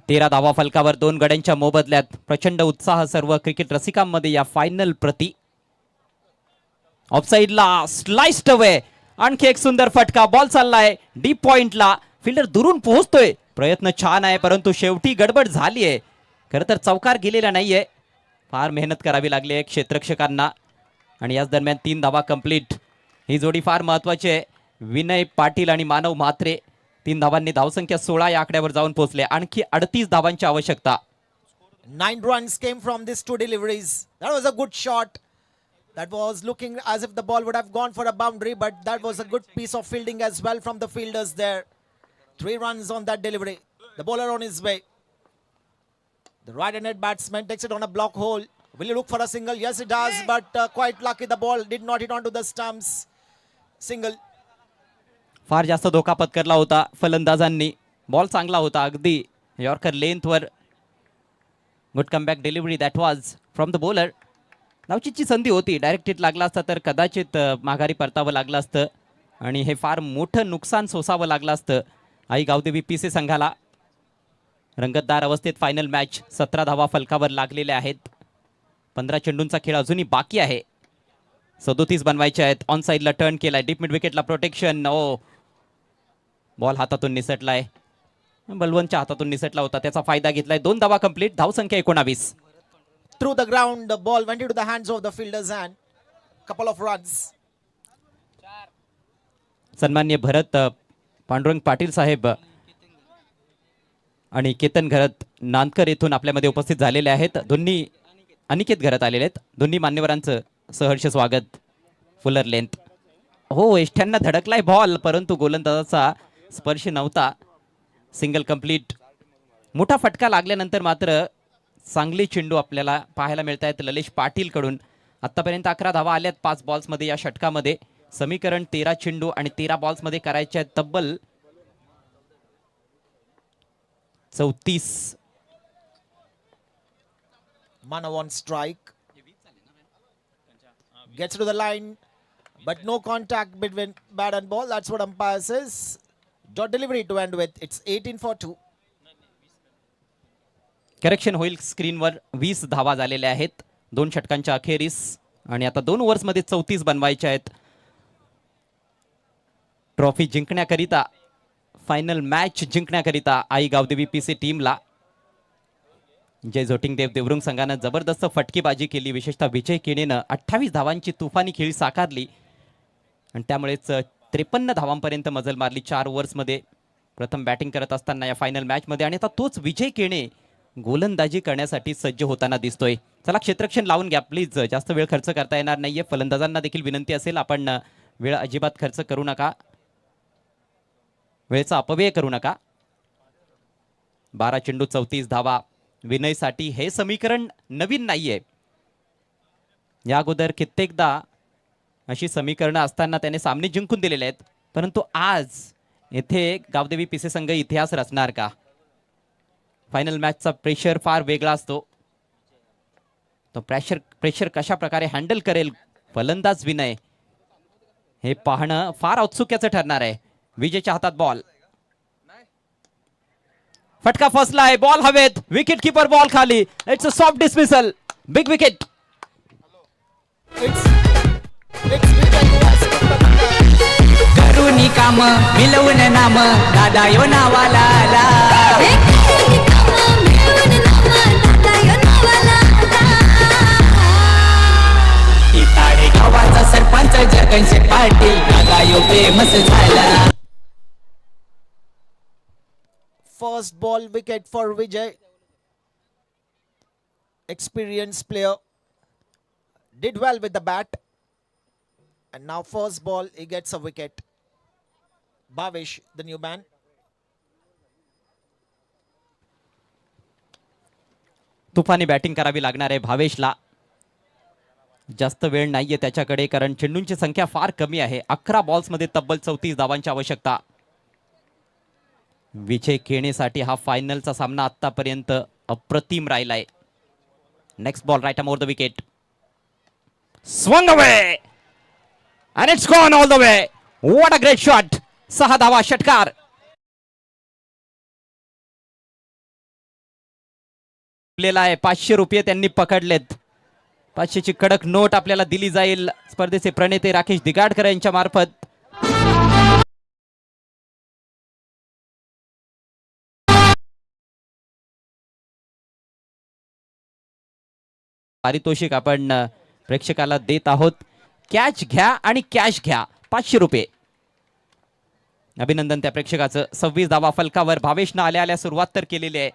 13 धावा फलकावर 2 गड्यांच्या मोबदल्यात. प्रचंड उत्साह सर्व क्रिकेट रसिकांमध्ये या फायनल प्रती. ऑफसाईडला स्लाइस्ड अवे. आणखी एक सुंदर फटका. बॉल चाललाय डीप पॉइंटला. फिल्डर दुरून पोहोचतोय. प्रयत्न छान आहे परंतु शेवटी गडबड झाली आहे. खरं तर चौकार गेलेला नाहीये. फार मेहनत करावी लागली आहे क्षेत्ररक्षकांना. आणि याच दरम्यान 3 धावा कंप्लीट. ही जोडी फार महत्वाची आहे. विनय पाटील आणि मानव म्हात्रे 3 धावांनी धावसंख्या 16 या आकड्यावर जाऊन पोहोचले. आणखी 38 धावांची आवश्यकता. 9 runs came from these two deliveries. That was a good shot. That was looking as if the ball would have gone for a boundary, but that was a good piece of fielding as well from the fielders there. 3 runs on that delivery. The bowler on his way. The right-handed batsman takes it on a block hole. Will he look for a single? Yes, it does, but quite lucky the ball did not hit onto the stumps. Single. फार जास्त धोका पत्करला होता फलंदाजांनी. बॉल चांगला होता अगदी यॉर्कर लेंथवर. Good comeback delivery that was from the bowler. नावचीची संधी होती. डायरेक्ट हिट लागला असता तर कदाचित माघारी परतावं लागलं असतं आणि हे फार मोठं नुकसान सोसावं लागलं असतं आई गावदेवी पीसे संघाला. रंगतदार अवस्थेत फायनल मॅच. 17 धावा फलकावर लागलेल्या आहेत. 15 चेंडूंचा खेळ अजूनही बाकी आहे. 37 बनवायचे आहेत. ऑन साईडला टर्न केलाय. डीप मिड विकेटला प्रोटेक्शन. ओ बॉल हातातून निसटलाय. बलवंतच्या हातातून निसटला होता. त्याचा फायदा घेतलाय. 2 धावा कंप्लीट. धावसंख्या 19. Through the ground, the ball went into the hands of the fielders and couple of runs. सन्मान्य भरत पांडुरंग पाटील साहेब आणि केतन घरत नांदकर येथून आपल्यामध्ये उपस्थित झालेले आहेत. दोन्ही अनिकेत घरत आलेले आहेत. दोन्ही मान्यवरांचं सहर्ष स्वागत. Fuller length. हो एष्ठ्यांना धडकलाय बॉल परंतु गोलंदाजाचा स्पर्श नव्हता. Single complete. मोठा फटका लागल्यानंतर मात्र चांगले चेंडू आपल्याला पाहायला मिळत आहेत ललेश पाटील कडून. आतापर्यंत 11 धावा आल्यात 5 बॉल्समध्ये या षटकामध्ये. समीकरण 13 चेंडू आणि 13 बॉल्समध्ये करायचे आहेत तब्बल 34. Manav on strike. Gets to the line, but no contact between bat and ball. That's what umpire says. Dot delivery to end with. It's 18 for 2. Correction होईल स्क्रीनवर. 20 धावा झालेल्या आहेत 2 षटकांच्या अखेरीस आणि आता 2 ओव्हर्समध्ये 34 बनवायचे आहेत. ट्रॉफी जिंकण्याकरिता फायनल मॅच जिंकण्याकरिता आई गावदेवी पीसी टीमला जय झोटिंगदेव देवरुंग संघानं जबरदस्त फटकेबाजी केली. विशेषतः विजय केणेनं 28 धावांची तुफानी खेळी साकारली आणि त्यामुळेच 53 धावांपर्यंत मजल मारली 4 ओव्हर्समध्ये. प्रथम बॅटिंग करत असताना या फायनल मॅचमध्ये आणि आता तोच विजय केणे गोलंदाजी करण्यासाठी सज्ज होताना दिसतोय. चला क्षेत्ररक्षण लावून घ्या प्लीज. जास्त वेळ खर्च करता येणार नाहीये. फलंदाजांना देखील विनंती असेल आपण वेळ अजिबात खर्च करू नका. वेळेचा अपव्यय करू नका. 12 चेंडू 34 धावा. विनयसाठी हे समीकरण नवीन नाहीये. या अगोदर कित्येकदा अशी समीकरणं असताना त्याने सामने जिंकून दिलेले आहेत. परंतु आज येथे गावदेवी पीसे संघ इतिहास रचणार का? फायनल मॅचचा प्रेशर फार वेगळा असतो. तो प्रेशर कशा प्रकारे हँडल करेल फलंदाज विनय हे पाहणं फार औत्सुक्याचं ठरणार आहे. विजयच्या हातात बॉल. फटका फसलाय. बॉल हवेत. विकेट कीपर बॉल खाली. It's a soft dismissal. Big wicket. करुणी काम मिळवून नाम दादा यो नावाला आला. इताडे गावाचा सरपंच जगनशे पाटील दादा यो फेमस झाला. First ball wicket for Vijay. Experienced player. Did well with the bat. And now first ball he gets a wicket. Bhavesh, the new man. तुफानी बॅटिंग करावी लागणार आहे भावेशला. जास्त वेळ नाहीये त्याच्याकडे कारण चेंडूंची संख्या फार कमी आहे. 11 बॉल्समध्ये तब्बल 34 धावांची आवश्यकता. विजय केणेसाठी हा फायनलचा सामना आतापर्यंत अप्रतिम राहिलाय. Next ball right over the wicket. Swung away and it's gone all the way. What a great shot. 6 धावा षटकार. आपल्याला 500 रुपये त्यांनी पकडलेत. 500 ची कडक नोट आपल्याला दिली जाईल स्पर्धेचे प्रणेते राकेश दिगाडकर यांच्या मार्फत. पारितोषिक आपण प्रेक्षकाला देत आहोत. कॅच घ्या आणि कॅश घ्या, 500 रुपये. अभिनंदन त्या प्रेक्षकाचं. 26 धावा फलकावर. भावेशनं आल्या आल्या सुरुवात तर केलेली आहे,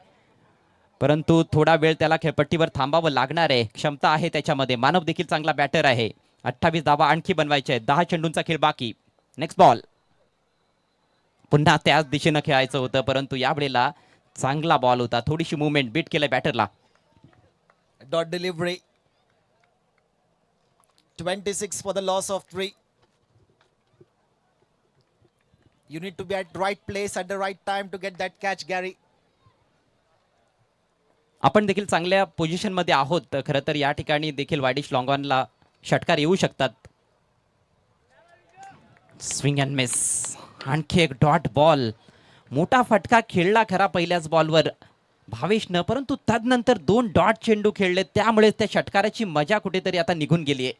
परंतु थोडा वेळ त्याला खेळपट्टीवर थांबावं लागणार आहे. क्षमता आहे त्याच्यामध्ये. मानव देखील चांगला बॅटर आहे. 28 धावा आणखी बनवायचे आहेत. 10 चेंडूंचा खेळ बाकी. Next ball. पुन्हा त्याच दिशेनं खेळायचं होतं, परंतु यावेळेला चांगला बॉल होता. थोडीशी मुवमेंट बीट केलं बॅटरला. Dot delivery. 26 for the loss of 3. You need to be at right place at the right time to get that catch, Gary. आपण देखील चांगल्या पोझिशन मध्ये आहोत. खरं तर या ठिकाणी देखील वायडिश लॉंगॉनला षटकार येऊ शकतात. Swing and miss. आणखी एक डॉट बॉल. मोठा फटका खेळला खरा पहिल्याच बॉलवर भावेशनं, परंतु तदनंतर 2 डॉट चेंडू खेळले, त्यामुळे त्या षटकाराची मजा कुठेतरी आता निघून गेली आहे.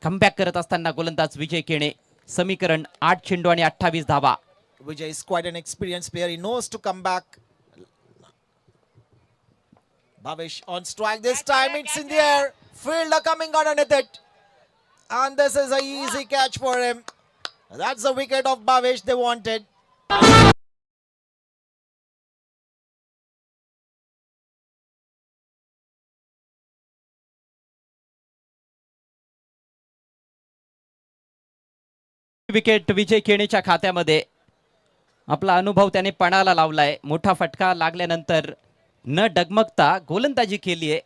कमबॅक करत असताना गोलंदाज विजय केणे. समीकरण 8 चेंडू आणि 28 धावा. Vijay is quite an experienced player. He knows to come back. Bhavesh on strike this time. It's in the air. Fielder coming underneath it. And this is a easy catch for him. That's the wicket of Bhavesh they wanted. Wicket Vijay केणेच्या खात्यामध्ये. आपला अनुभव त्याने पणाला लावलाय. मोठा फटका लागल्यानंतर न डगमगता गोलंदाजी केली आहे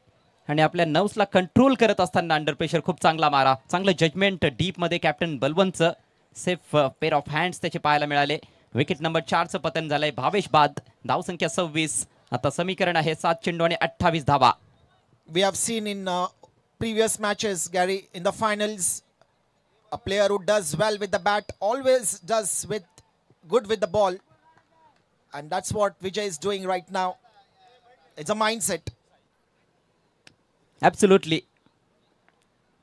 आणि आपल्या नर्व्सला कंट्रोल करत असताना अंडर प्रेशर खूप चांगला मारा. चांगलं जजमेंट डीप मध्ये कॅप्टन बलवंतचं. सेफ पेअर ऑफ हँड्स त्याचे पाहायला मिळाले. विकेट नंबर 4चं पतन झालंय भावेश बाद. धावसंख्या 26. आता समीकरण आहे 7 चेंडू आणि 28 धावा. We have seen in previous matches, Gary, in the finals, a player who does well with the bat always does good with the ball, and that's what Vijay is doing right now. It's a mindset. Absolutely.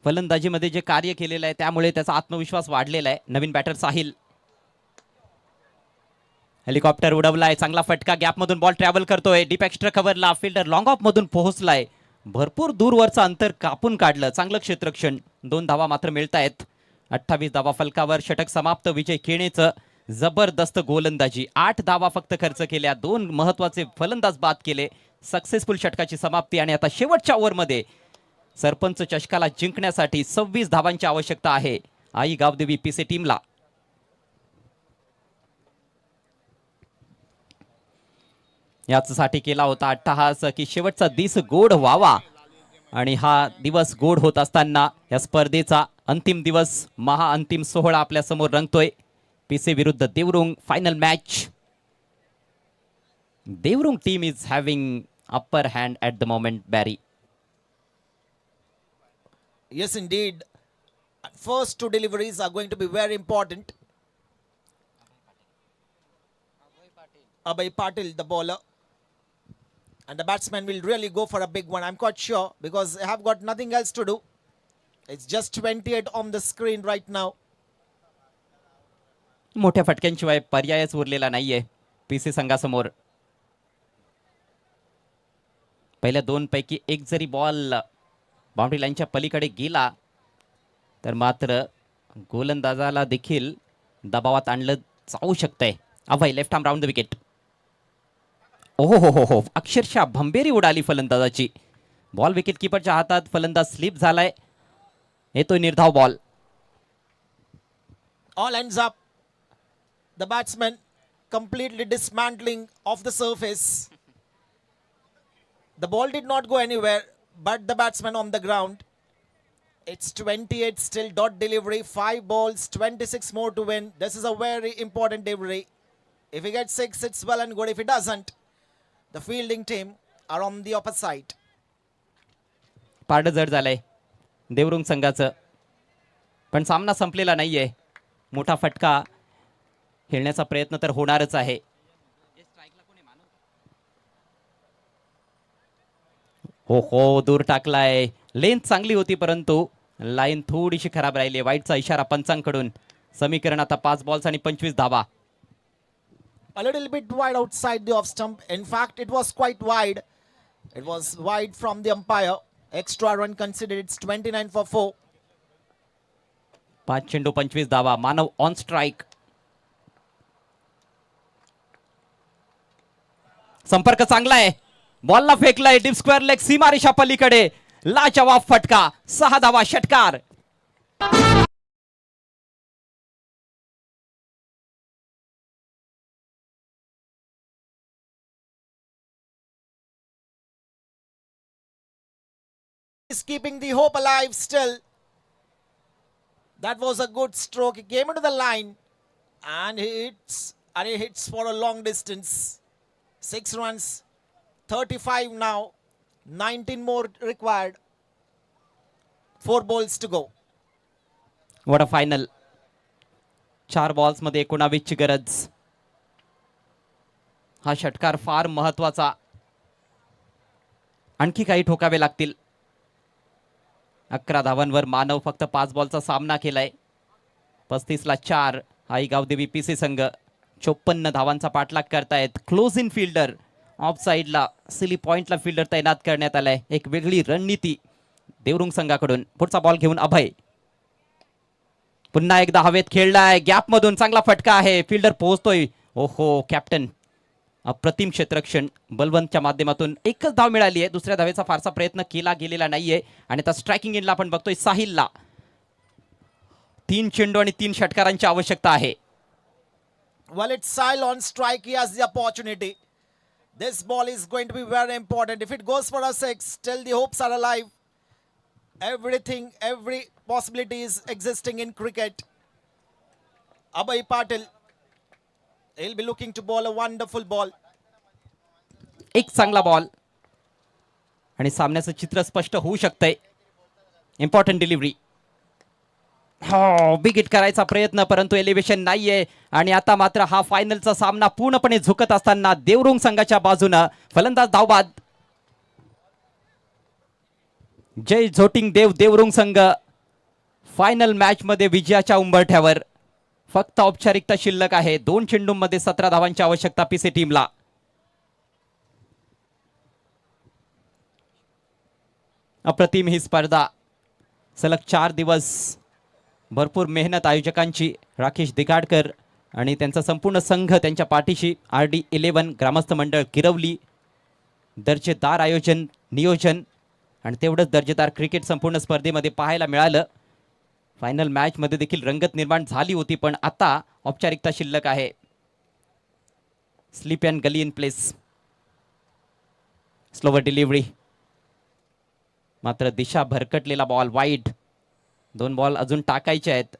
फलंदाजीमध्ये जे कार्य केलेलं आहे त्यामुळे त्याचा आत्मविश्वास वाढलेला आहे. नवीन बॅटर साहिल. हेलिकॉप्टर उडवलाय. चांगला फटका. गॅपमधून बॉल ट्रॅव्हल करतोय. डीप एक्स्ट्रा कव्हरला. फिल्डर लॉंग ऑफ मधून पोहोचलाय. भरपूर दूरवरचं अंतर कापून काढलं. चांगलं क्षेत्ररक्षण. 2 धावा मात्र मिळतायत. 28 धावा फलकावर. षटक समाप्त विजय केणेचं. जबरदस्त गोलंदाजी. 8 धावा फक्त खर्च केल्या. 2 महत्वाचे फलंदाज बाद केले. सक्सेसफुल षटकाची समाप्ती. आणि आता शेवटच्या ओव्हरमध्ये सरपंच चषकाला जिंकण्यासाठी 26 धावांची आवश्यकता आहे आई गावदेवी पीसी टीमला. यासाठी केला होता अट्टहास की शेवटचा दिवस गोड व्हावा, आणि हा दिवस गोड होत असताना या स्पर्धेचा अंतिम दिवस, महाअंतिम सोहळा आपल्या समोर रंगतोय. पीसी विरुद्ध Devrung final match. Devrung team is having upper hand at the moment. Barry. Yes, indeed. First 2 deliveries are going to be very important. Abhay Patil, the bowler. And the batsman will really go for a big one, I'm quite sure, because they have got nothing else to do. It's just 28 on the screen right now. मोठ्या फटक्यांशिवाय पर्यायच उरलेला नाहीये पीसी संघासमोर. पहिल्या 2 पैकी एक जरी बॉल बाउंड्री लाईनच्या पलीकडे गेला तर मात्र गोलंदाजाला देखील दबावात आणलं जाऊ शकतंय. Abhay left arm round the wicket. ओहो हो हो हो, अक्षरशः भंबेरी उडाली फलंदाजाची. बॉल विकेट किपरच्या हातात. फलंदाज स्लिप झालाय. येतोय निर्धाव ball. All ends up. The batsman completely dismantling off the surface. The ball did not go anywhere, but the batsman on the ground. It's 28 still. Dot delivery. 5 balls, 26 more to win. This is a very important delivery. If he gets 6, it's well and good. If he doesn't, the fielding team are on the opposite side. पारडं जड झालंय देवरुंग संघाचं, पण सामना संपलेला नाहीये. मोठा फटका खेळण्याचा प्रयत्न तर होणारच आहे. हो हो, दूर टाकलाय. लेंथ चांगली होती परंतु लाईन थोडीशी खराब राहिली. वाईटचा इशारा पंचांकडून. समीकरण आता 5 बॉल्स आणि 25 धावा. A little bit wide outside the off stump. In fact, it was quite wide. It was wide from the umpire. Extra run considered. It's 29 for 4. 5 चेंडू 25 धावा. मानव ऑन स्ट्राईक. संपर्क चांगला आहे. बॉलला फेकलाय डीप स्क्वेअर लेग सीमारेषा पलीकडे. लाजवाब फटका. 6 धावा षटकार. Is keeping the hope alive still. That was a good stroke. He came into the line and he hits for a long distance. 6 runs, 35 now, 19 more required. 4 balls to go. What a final. 4 balls मध्ये 19 ची गरज. हा षटकार फार महत्वाचा. आणखी काही ठोकावे लागतील. 11 धावांवर मानव फक्त 5 बॉलचा सामना केलाय. 35 ला 4. आई गावदेवी पीसी संघ 54 धावांचा पाठलाग करतायत. क्लोज इन फिल्डर ऑफ साइडला सिली पॉइंटला फिल्डर तैनात करण्यात आलाय. एक वेगळी रणनीती देवरुंग संघाकडून. पुढचा बॉल घेऊन अभय. पुन्हा एकदा हवेत खेळलाय. गॅप मधून चांगला फटका आहे. फिल्डर पोहोचतोय. ओहो कॅप्टन. अप्रतिम क्षेत्ररक्षण बलवंतच्या माध्यमातून. एकच धाव मिळाली आहे. दुसऱ्या धावेचा फारसा प्रयत्न केला गेलेला नाहीये. आणि आता स्ट्रायकिंग इनला आपण बघतोय साहिलला. 3 चेंडू आणि 3 षटकारांची आवश्यकता आहे. Well, it's Sahil on strike. He has the opportunity. This ball is going to be very important. If it goes for a 6, still the hopes are alive. Every possibility is existing in cricket. Abhay Patil. He'll be looking to bowl a wonderful ball. एक चांगला बॉल आणि सामन्याचं चित्र स्पष्ट होऊ शकतंय. Important delivery. हो बिग हिट करायचा प्रयत्न परंतु एलिव्हेशन नाहीये. आणि आता मात्र हा फायनलचा सामना पूर्णपणे झुकत असताना देवरुंग संघाच्या बाजूनं फलंदाज धावबाद. जय झोटिंग देव देवरुंग संघ फायनल मॅच मध्ये विजयाच्या उंबरठ्यावर. फक्त औपचारिकता शिल्लक आहे. 2 चेंडूंमध्ये 17 धावांची आवश्यकता पीसी टीमला. अप्रतिम ही स्पर्धा. सलग 4 दिवस भरपूर मेहनत आयोजकांची. राकेश दिगाडकर आणि त्यांचा संपूर्ण संघ त्यांच्या पाठीशी. RD11 ग्रामस्थ मंडळ किरवली. दर्जेदार आयोजन नियोजन आणि तेवढंच दर्जेदार क्रिकेट संपूर्ण स्पर्धेमध्ये पाहायला मिळालं. फायनल मॅच मध्ये देखील रंगत निर्माण झाली होती पण आता औपचारिकता शिल्लक आहे. Slip and gully in place. Slower delivery. मात्र दिशा भरकटलेला बॉल वाईड. 2 बॉल अजून टाकायचे आहेत.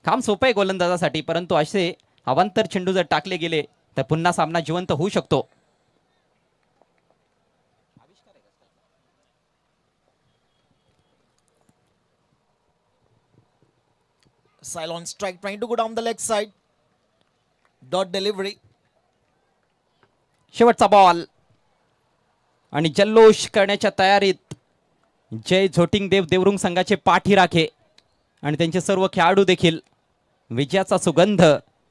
काम सोपं आहे गोलंदाजासाठी परंतु असे अवांतर चेंडू जर टाकले गेले तर पुन्हा सामना जिवंत होऊ शकतो. Sahil on strike, trying to go down the leg side. Dot delivery. शेवटचा बॉल आणि जल्लोष करण्याच्या तयारीत जय झोटिंग देव देवरुंग संघाचे पाठीराखे आणि त्यांचे सर्व खेळाडू देखील. विजयाचा सुगंध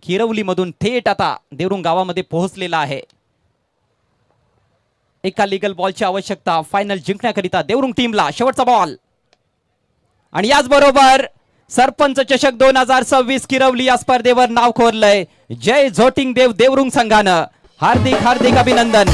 किरवलीमधून थेट आता देवरुंग गावामध्ये पोहोचलेला आहे. एका लीगल बॉलची आवश्यकता फायनल जिंकण्याकरिता देवरुंग टीमला. शेवटचा बॉल आणि याचबरोबर सरपंच चषक 2026 किरवली या स्पर्धेवर नाव कोरलंय जय झोटिंग देव देवरुंग संघानं. हार्दिक हार्दिक अभिनंदन.